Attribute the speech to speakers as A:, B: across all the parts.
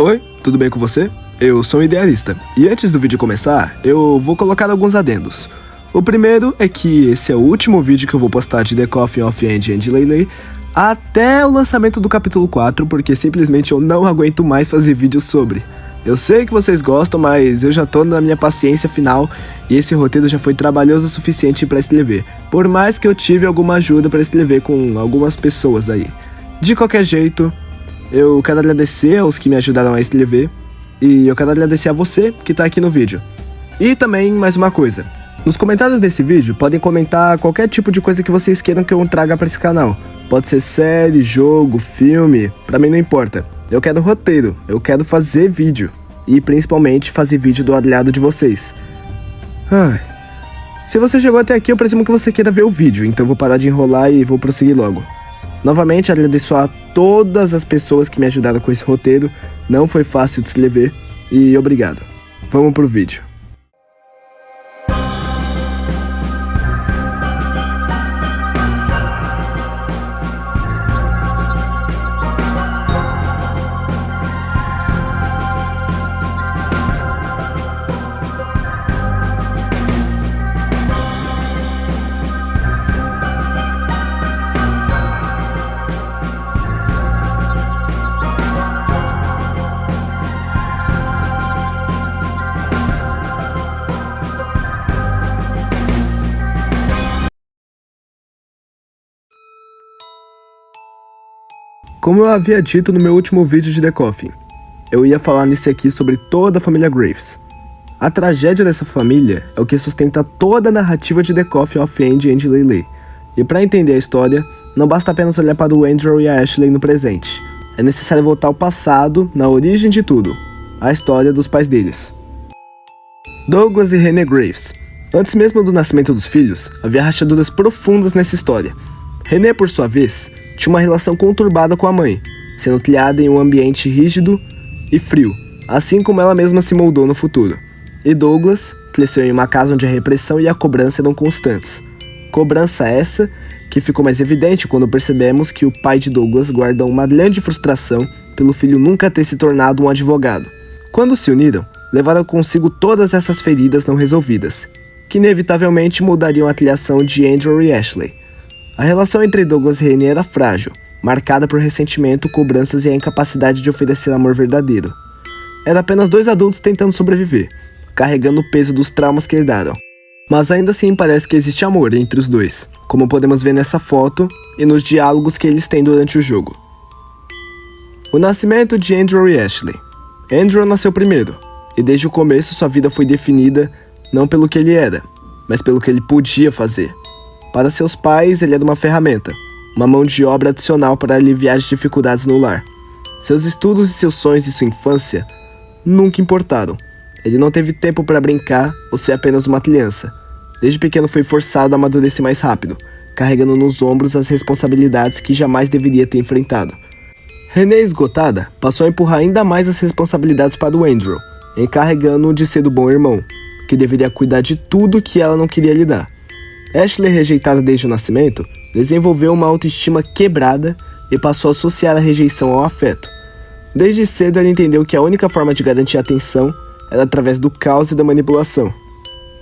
A: Oi, tudo bem com você? Eu sou um idealista, e antes do vídeo começar, eu vou colocar alguns adendos. O primeiro é que esse é o último vídeo que eu vou postar de The Coffin of Andy and Leyley até o lançamento do capítulo 4, porque simplesmente eu não aguento mais fazer vídeos sobre. Eu sei que vocês gostam, mas eu já tô na minha paciência final e esse roteiro já foi trabalhoso o suficiente para escrever, por mais que eu tive alguma ajuda para escrever com algumas pessoas aí. De qualquer jeito, eu quero agradecer aos que me ajudaram a escrever e eu quero agradecer a você que tá aqui no vídeo. E também mais uma coisa, nos comentários desse vídeo podem comentar qualquer tipo de coisa que vocês queiram que eu traga para esse canal. Pode ser série, jogo, filme, pra mim não importa. Eu quero roteiro, eu quero fazer vídeo. E principalmente fazer vídeo do agrado de vocês. Se você chegou até aqui, eu presumo que você queira ver o vídeo, então eu vou parar de enrolar e vou prosseguir logo. Novamente agradeço a todas as pessoas que me ajudaram com esse roteiro, não foi fácil de escrever, e obrigado. Vamos pro vídeo. Como eu havia dito no meu último vídeo de The Coffin, eu ia falar nesse aqui sobre toda a família Graves. A tragédia dessa família é o que sustenta toda a narrativa de The Coffin of Andy and Leyley. E para entender a história, não basta apenas olhar para o Andrew e a Ashley no presente. É necessário voltar ao passado, na origem de tudo, a história dos pais deles. Douglas e Renee Graves. Antes mesmo do nascimento dos filhos, havia rachaduras profundas nessa história. Renee, por sua vez, tinha uma relação conturbada com a mãe, sendo criada em um ambiente rígido e frio, assim como ela mesma se moldou no futuro. E Douglas cresceu em uma casa onde a repressão e a cobrança eram constantes. Cobrança essa que ficou mais evidente quando percebemos que o pai de Douglas guarda uma grande frustração pelo filho nunca ter se tornado um advogado. Quando se uniram, levaram consigo todas essas feridas não resolvidas, que inevitavelmente mudariam a criação de Andrew e Ashley. A relação entre Douglas e Renee era frágil, marcada por ressentimento, cobranças e a incapacidade de oferecer amor verdadeiro. Era apenas dois adultos tentando sobreviver, carregando o peso dos traumas que herdaram. Mas ainda assim parece que existe amor entre os dois, como podemos ver nessa foto e nos diálogos que eles têm durante o jogo. O nascimento de Andrew e Ashley. Andrew nasceu primeiro, e desde o começo sua vida foi definida não pelo que ele era, mas pelo que ele podia fazer. Para seus pais, ele era uma ferramenta, uma mão de obra adicional para aliviar as dificuldades no lar. Seus estudos e seus sonhos de sua infância nunca importaram. Ele não teve tempo para brincar ou ser apenas uma criança. Desde pequeno foi forçado a amadurecer mais rápido, carregando nos ombros as responsabilidades que jamais deveria ter enfrentado. Renee, esgotada, passou a empurrar ainda mais as responsabilidades para o Andrew, encarregando-o de ser o bom irmão, que deveria cuidar de tudo que ela não queria lidar. Ashley, rejeitada desde o nascimento, desenvolveu uma autoestima quebrada e passou a associar a rejeição ao afeto. Desde cedo ela entendeu que a única forma de garantir a atenção era através do caos e da manipulação.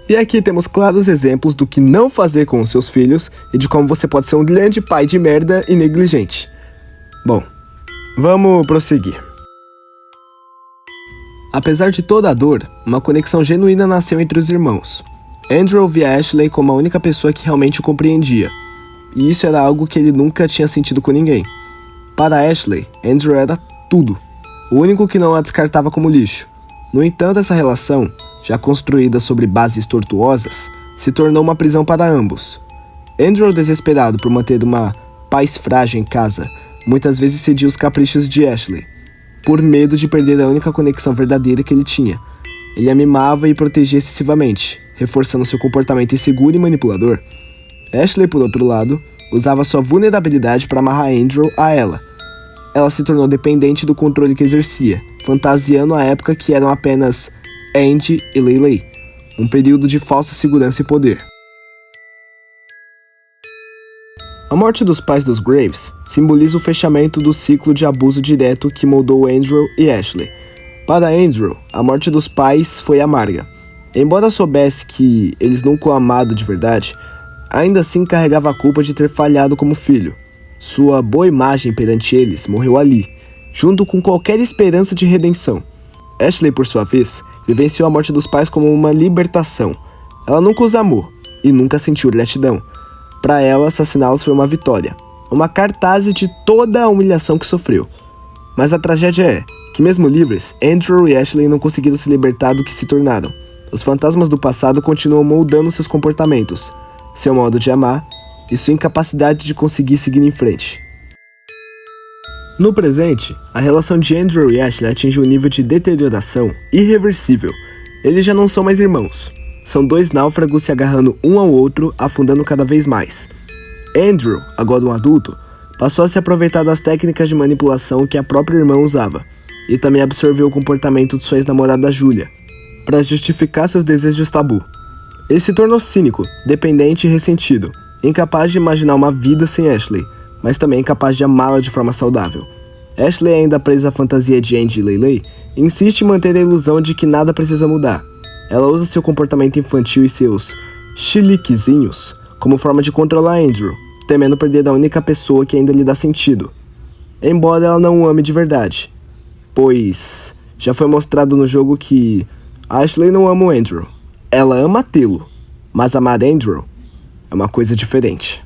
A: E aqui temos claros exemplos do que não fazer com os seus filhos e de como você pode ser um grande pai de merda e negligente. Bom, vamos prosseguir. Apesar de toda a dor, uma conexão genuína nasceu entre os irmãos. Andrew via Ashley como a única pessoa que realmente o compreendia, e isso era algo que ele nunca tinha sentido com ninguém. Para Ashley, Andrew era tudo, o único que não a descartava como lixo. No entanto, essa relação, já construída sobre bases tortuosas, se tornou uma prisão para ambos. Andrew, desesperado por manter uma paz frágil em casa, muitas vezes cedia os caprichos de Ashley, por medo de perder a única conexão verdadeira que ele tinha. Ele a mimava e protegia excessivamente, reforçando seu comportamento inseguro e manipulador. Ashley, por outro lado, usava sua vulnerabilidade para amarrar Andrew a ela. Ela se tornou dependente do controle que exercia, fantasiando a época que eram apenas Andy e Leyley, um período de falsa segurança e poder. A morte dos pais dos Graves simboliza o fechamento do ciclo de abuso direto que moldou Andrew e Ashley. Para Andrew, a morte dos pais foi amarga. Embora soubesse que eles nunca o amaram de verdade, ainda assim carregava a culpa de ter falhado como filho. Sua boa imagem perante eles morreu ali, junto com qualquer esperança de redenção. Ashley, por sua vez, vivenciou a morte dos pais como uma libertação. Ela nunca os amou e nunca sentiu gratidão. Para ela, assassiná-los foi uma vitória, uma cartaz de toda a humilhação que sofreu. Mas a tragédia é que, mesmo livres, Andrew e Ashley não conseguiram se libertar do que se tornaram. Os fantasmas do passado continuam moldando seus comportamentos, seu modo de amar e sua incapacidade de conseguir seguir em frente. No presente, a relação de Andrew e Ashley atinge um nível de deterioração irreversível. Eles já não são mais irmãos. São dois náufragos se agarrando um ao outro, afundando cada vez mais. Andrew, agora um adulto, passou a se aproveitar das técnicas de manipulação que a própria irmã usava, e também absorveu o comportamento de sua ex-namorada Julia, para justificar seus desejos tabu. Ele se tornou cínico, dependente e ressentido, incapaz de imaginar uma vida sem Ashley, mas também incapaz de amá-la de forma saudável. Ashley, ainda presa à fantasia de Andy e Leyley, insiste em manter a ilusão de que nada precisa mudar. Ela usa seu comportamento infantil e seus chiliquezinhos como forma de controlar Andrew, temendo perder a única pessoa que ainda lhe dá sentido. Embora ela não o ame de verdade, pois já foi mostrado no jogo que Ashley não ama o Andrew. Ela ama tê-lo, mas amar Andrew é uma coisa diferente.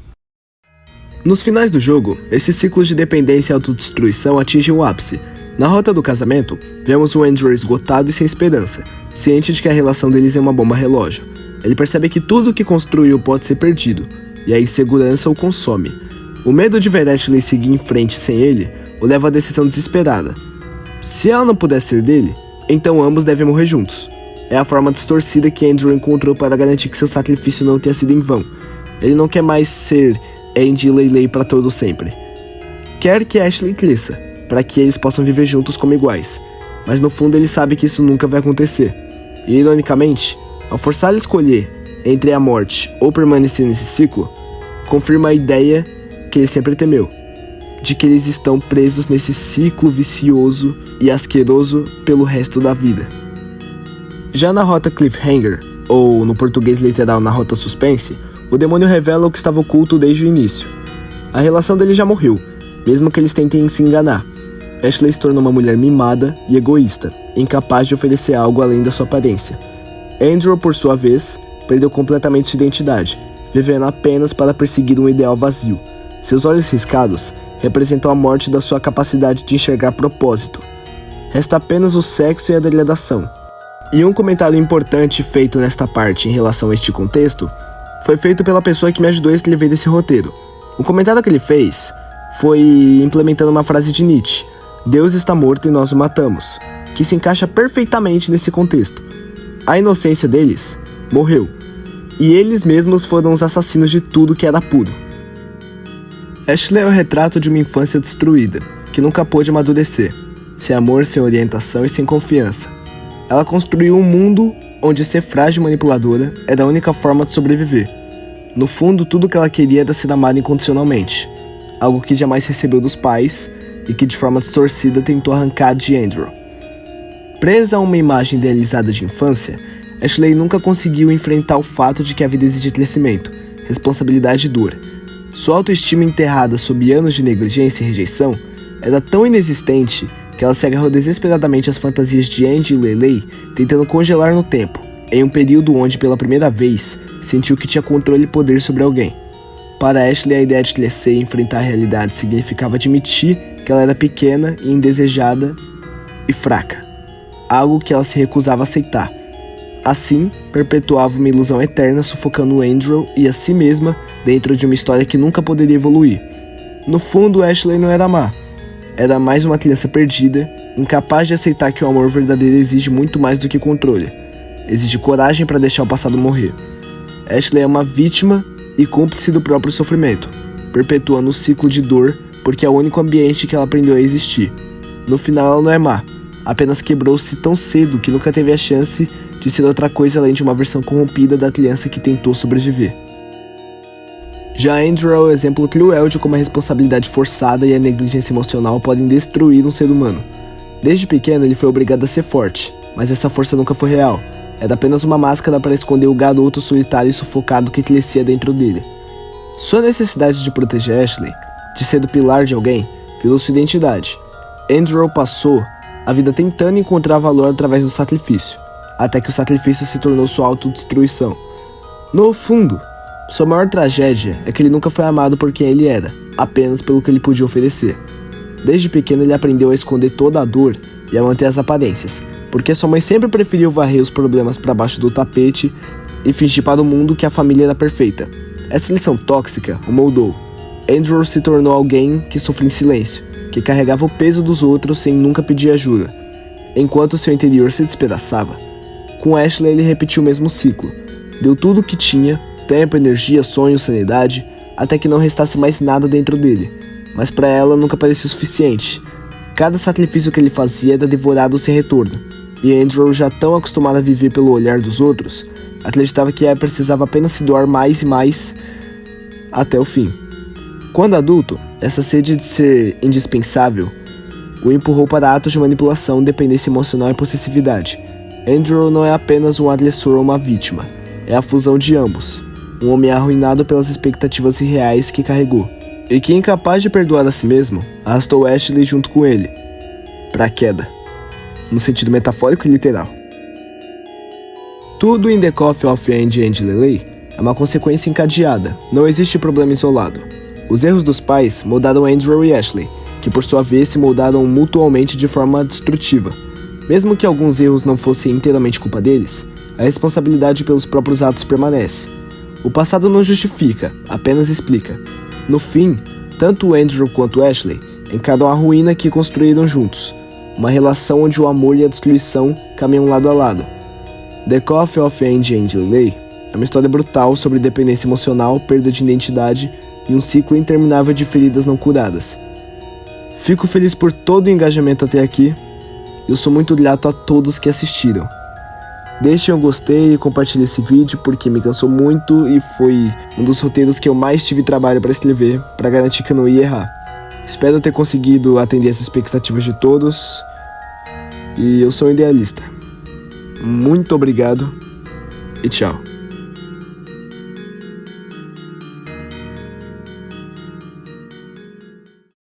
A: Nos finais do jogo, esse ciclo de dependência e autodestruição atinge o ápice. Na rota do casamento, vemos o Andrew esgotado e sem esperança, ciente de que a relação deles é uma bomba relógio. Ele percebe que tudo o que construiu pode ser perdido, e a insegurança o consome. O medo de ver Ashley seguir em frente sem ele o leva à decisão desesperada. Se ela não puder ser dele, então ambos devem morrer juntos. É a forma distorcida que Andrew encontrou para garantir que seu sacrifício não tenha sido em vão. Ele não quer mais ser Andy e Leyley para todo sempre. Quer que Ashley cresça, para que eles possam viver juntos como iguais. Mas no fundo ele sabe que isso nunca vai acontecer. E ironicamente, ao forçá-lo a escolher entre a morte ou permanecer nesse ciclo, confirma a ideia que ele sempre temeu, de que eles estão presos nesse ciclo vicioso e asqueroso pelo resto da vida. Já na rota Cliffhanger, ou no português literal na rota Suspense, o demônio revela o que estava oculto desde o início. A relação dele já morreu, mesmo que eles tentem se enganar. Ashley se tornou uma mulher mimada e egoísta, incapaz de oferecer algo além da sua aparência. Andrew, por sua vez, perdeu completamente sua identidade, vivendo apenas para perseguir um ideal vazio. Seus olhos riscados representam a morte da sua capacidade de enxergar propósito. Resta apenas o sexo e a degradação. E um comentário importante feito nesta parte em relação a este contexto foi feito pela pessoa que me ajudou a escrever esse roteiro. O comentário que ele fez foi implementando uma frase de Nietzsche: Deus está morto e nós o matamos, que se encaixa perfeitamente nesse contexto. A inocência deles morreu, e eles mesmos foram os assassinos de tudo que era puro. Ashley é o retrato de uma infância destruída, que nunca pôde amadurecer, sem amor, sem orientação e sem confiança. Ela construiu um mundo onde ser frágil e manipuladora era a única forma de sobreviver. No fundo, tudo que ela queria era ser amada incondicionalmente, algo que jamais recebeu dos pais e que de forma distorcida tentou arrancar de Andrew. Presa a uma imagem idealizada de infância, Ashley nunca conseguiu enfrentar o fato de que a vida exige crescimento, responsabilidade e dor. Sua autoestima, enterrada sob anos de negligência e rejeição, era tão inexistente que ela se agarrou desesperadamente às fantasias de Andy e Leyley, tentando congelar no tempo, em um período onde pela primeira vez sentiu que tinha controle e poder sobre alguém. Para Ashley, a ideia de crescer e enfrentar a realidade significava admitir que ela era pequena e indesejada e fraca, algo que ela se recusava a aceitar. Assim, perpetuava uma ilusão eterna, sufocando Andrew e a si mesma dentro de uma história que nunca poderia evoluir. No fundo, Ashley não era má. Era mais uma criança perdida, incapaz de aceitar que o amor verdadeiro exige muito mais do que controle. Exige coragem para deixar o passado morrer. Ashley é uma vítima e cúmplice do próprio sofrimento, perpetuando o ciclo de dor porque é o único ambiente que ela aprendeu a existir. No final, ela não é má, apenas quebrou-se tão cedo que nunca teve a chance de ser outra coisa além de uma versão corrompida da criança que tentou sobreviver. Já Andrew é o exemplo cruel de como a responsabilidade forçada e a negligência emocional podem destruir um ser humano. Desde pequeno ele foi obrigado a ser forte, mas essa força nunca foi real. Era apenas uma máscara para esconder o garoto solitário e sufocado que crescia dentro dele. Sua necessidade de proteger Ashley, de ser o pilar de alguém, virou sua identidade. Andrew passou a vida tentando encontrar valor através do sacrifício, até que o sacrifício se tornou sua autodestruição. No fundo, sua maior tragédia é que ele nunca foi amado por quem ele era, apenas pelo que ele podia oferecer. Desde pequeno ele aprendeu a esconder toda a dor e a manter as aparências, porque sua mãe sempre preferiu varrer os problemas para baixo do tapete e fingir para o mundo que a família era perfeita. Essa lição tóxica o moldou. Andrew se tornou alguém que sofria em silêncio, que carregava o peso dos outros sem nunca pedir ajuda, enquanto seu interior se despedaçava. Com Ashley ele repetiu o mesmo ciclo. Deu tudo o que tinha, tempo, energia, sonhos, sanidade, até que não restasse mais nada dentro dele. Mas para ela nunca parecia o suficiente. Cada sacrifício que ele fazia era devorado sem retorno. E Andrew, já tão acostumado a viver pelo olhar dos outros, acreditava que ela precisava apenas se doar mais e mais até o fim. Quando adulto, essa sede de ser indispensável o empurrou para atos de manipulação, dependência emocional e possessividade. Andrew não é apenas um agressor ou uma vítima, é a fusão de ambos. Um homem arruinado pelas expectativas irreais que carregou, e que, incapaz de perdoar a si mesmo, arrastou Ashley junto com ele para a queda, no sentido metafórico e literal. Tudo em The Coffee of Andy and Lily é uma consequência encadeada, não existe problema isolado. Os erros dos pais moldaram Andrew e Ashley, que por sua vez se moldaram mutuamente de forma destrutiva. Mesmo que alguns erros não fossem inteiramente culpa deles, a responsabilidade pelos próprios atos permanece. O passado não justifica, apenas explica. No fim, tanto Andrew quanto Ashley encaram a ruína que construíram juntos, uma relação onde o amor e a destruição caminham lado a lado. The Coffee of Andy and Lily é uma história brutal sobre dependência emocional, perda de identidade e um ciclo interminável de feridas não curadas. Fico feliz por todo o engajamento até aqui. Eu sou muito grato a todos que assistiram. Deixem um gostei e compartilhe esse vídeo porque me cansou muito e foi um dos roteiros que eu mais tive trabalho para escrever, para garantir que eu não ia errar. Espero ter conseguido atender as expectativas de todos e eu sou um idealista. Muito obrigado e tchau.